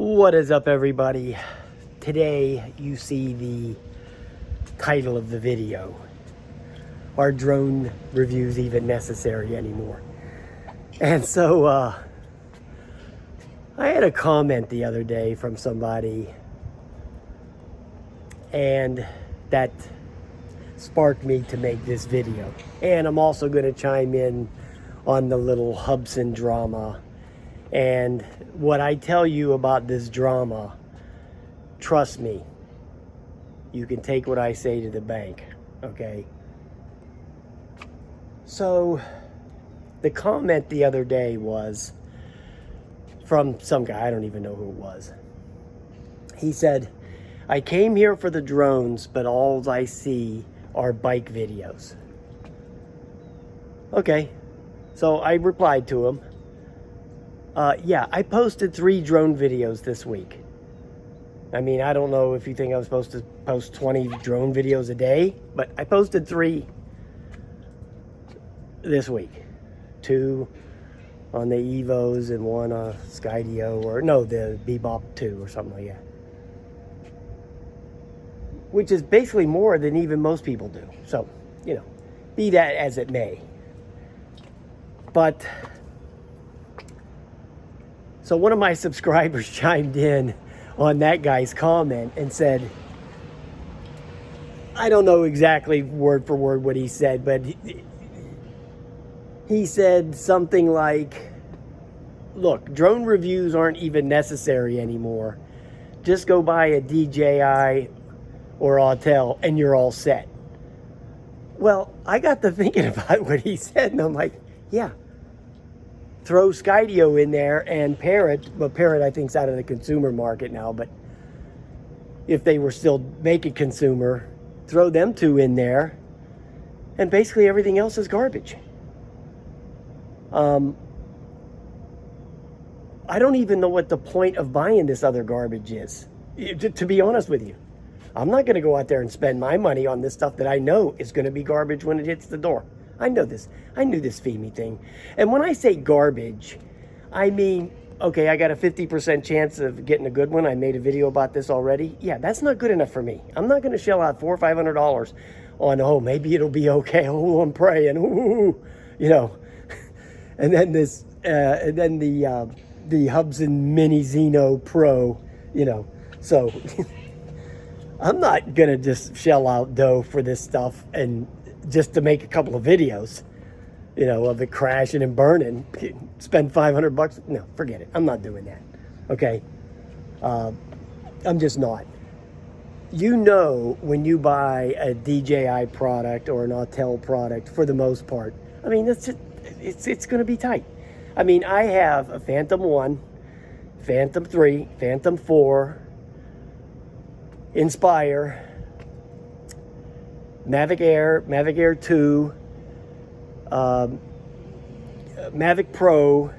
What is up, everybody? Today you see the title of the video. Are drone reviews even necessary anymore? And so I had a comment the other day from somebody, and that sparked me to make this video. And I'm also going to chime in on the little Hubsan drama. And what I tell you about this drama, trust me, you can take what I say to the bank, okay? So the comment the other day was from some guy, I don't even know who it was. He said, I came here for the drones, but all I see are bike videos. Okay, so I replied to him. Yeah, I posted 3 drone videos this week. I mean, I don't know if you think I was supposed to post 20 drone videos a day, but I posted 3 this week. 2 on the Evos and 1 Skydio, or no, the Bebop 2 or something like that. Which is basically more than even most people do. So, you know, be that as it may. But so one of my subscribers chimed in on that guy's comment and said, I don't know exactly word for word what he said, but he said something like, look, drone reviews aren't even necessary anymore. Just go buy a DJI or Autel and you're all set. Well, I got to thinking about what he said, and I'm like, yeah. Throw Skydio in there and Parrot, but Parrot I think's out of the consumer market now, but if they were still making consumer, throw them 2 in there, and basically everything else is garbage. I don't even know what the point of buying this other garbage is, to be honest with you. I'm not going to go out there and spend my money on this stuff that I know is going to be garbage when it hits the door. I know this. I knew this FEMI thing. And when I say garbage, I mean, okay, I got a 50% chance of getting a good one. I made a video about this already. Yeah, that's not good enough for me. I'm not going to shell out $400 or $500 on, oh, maybe it'll be okay. Oh, I'm praying. Ooh, you know. And then this, and then the Hubsan Mini Xeno Pro, you know. So I'm not going to just shell out dough for this stuff and just to make a couple of videos, you know, of it crashing and burning, spend $500. No, forget it. I'm not doing that. Okay. I'm just not. You know, when you buy a DJI product or an Autel product, for the most part, I mean, it's going to be tight. I mean, I have a Phantom 1, Phantom 3, Phantom 4, Inspire, Mavic Air, Mavic Air 2, Mavic Pro,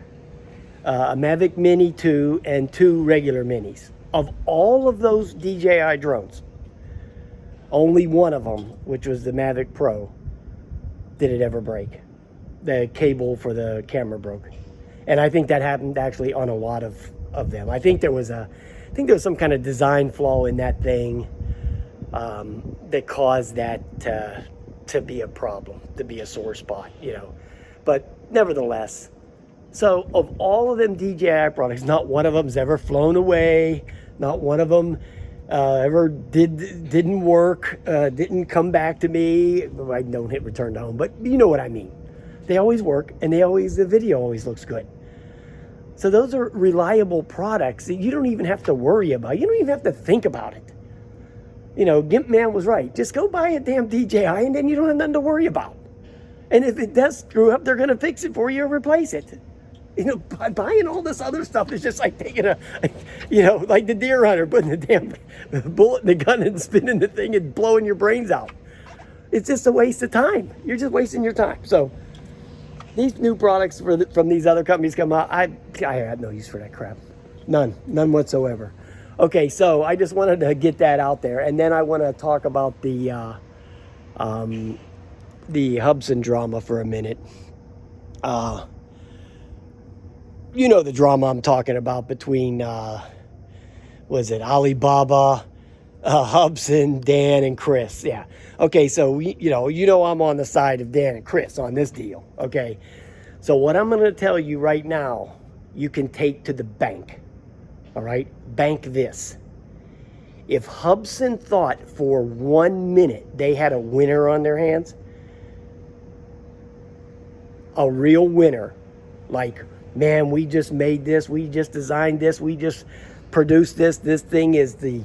a Mavic Mini 2, and 2 regular Minis. Of all of those DJI drones, only one of them, which was the Mavic Pro, did it ever break. The cable for the camera broke. And I think that happened actually on a lot of them. I think there was some kind of design flaw in that thing that caused that to be a problem, to be a sore spot, you know. But nevertheless, so of all of them DJI products, not one of them's ever flown away, not one of them ever didn't work, didn't come back to me. I don't hit return to home, but you know what I mean. They always work, and the video always looks good. So those are reliable products that you don't even have to worry about. You don't even have to think about it. You know, Gimp Man was right. Just go buy a damn DJI, and then you don't have nothing to worry about. And if it does screw up, they're going to fix it for you or replace it. You know, buying all this other stuff is just like taking like the deer hunter, putting the damn bullet in the gun and spinning the thing and blowing your brains out. It's just a waste of time. You're just wasting your time. So these new products from these other companies come out, I had no use for that crap. None whatsoever. Okay, so I just wanted to get that out there, and then I want to talk about the Hubsan drama for a minute. You know the drama I'm talking about between was it Alibaba, Hubsan, Dan, and Chris. Yeah. Okay, so you know I'm on the side of Dan and Chris on this deal. Okay. So what I'm going to tell you right now, you can take to the bank. All right? Bank this. If Hubsan thought for 1 minute they had a winner on their hands, a real winner, like, man, we just made this, we just designed this, we just produced this, this thing is the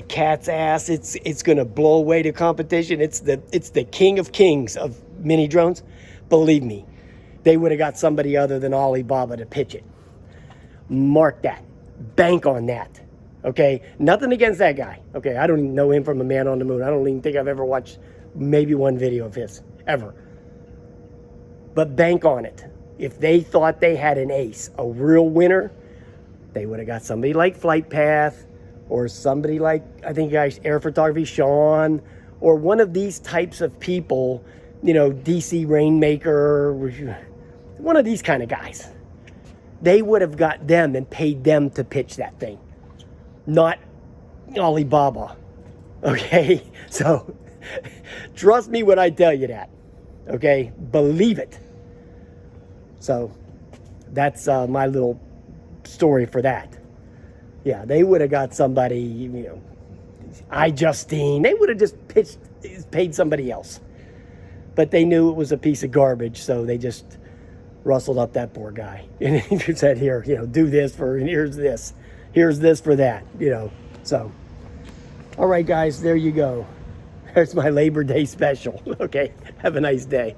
cat's ass, it's going to blow away the competition, it's the king of kings of mini drones, believe me, they would have got somebody other than Alibaba to pitch it. Mark that. Bank on that. Okay? Nothing against that guy. Okay? I don't even know him from a man on the moon. I don't even think I've ever watched maybe one video of his. Ever. But bank on it. If they thought they had an ace, a real winner, they would have got somebody like Flight Path, or somebody like, I think guys, Air Photography Sean, or one of these types of people, DC Rainmaker, one of these kind of guys. They would have got them and paid them to pitch that thing, not Alibaba. Okay? So, trust me when I tell you that. Okay? Believe it. So, that's my little story for that. Yeah, they would have got somebody, iJustine. They would have just paid somebody else. But they knew it was a piece of garbage, so they just rustled up that poor guy. And he said, here, do this and here's this for that, So, all right, guys, there you go. There's my Labor Day special. Okay, have a nice day.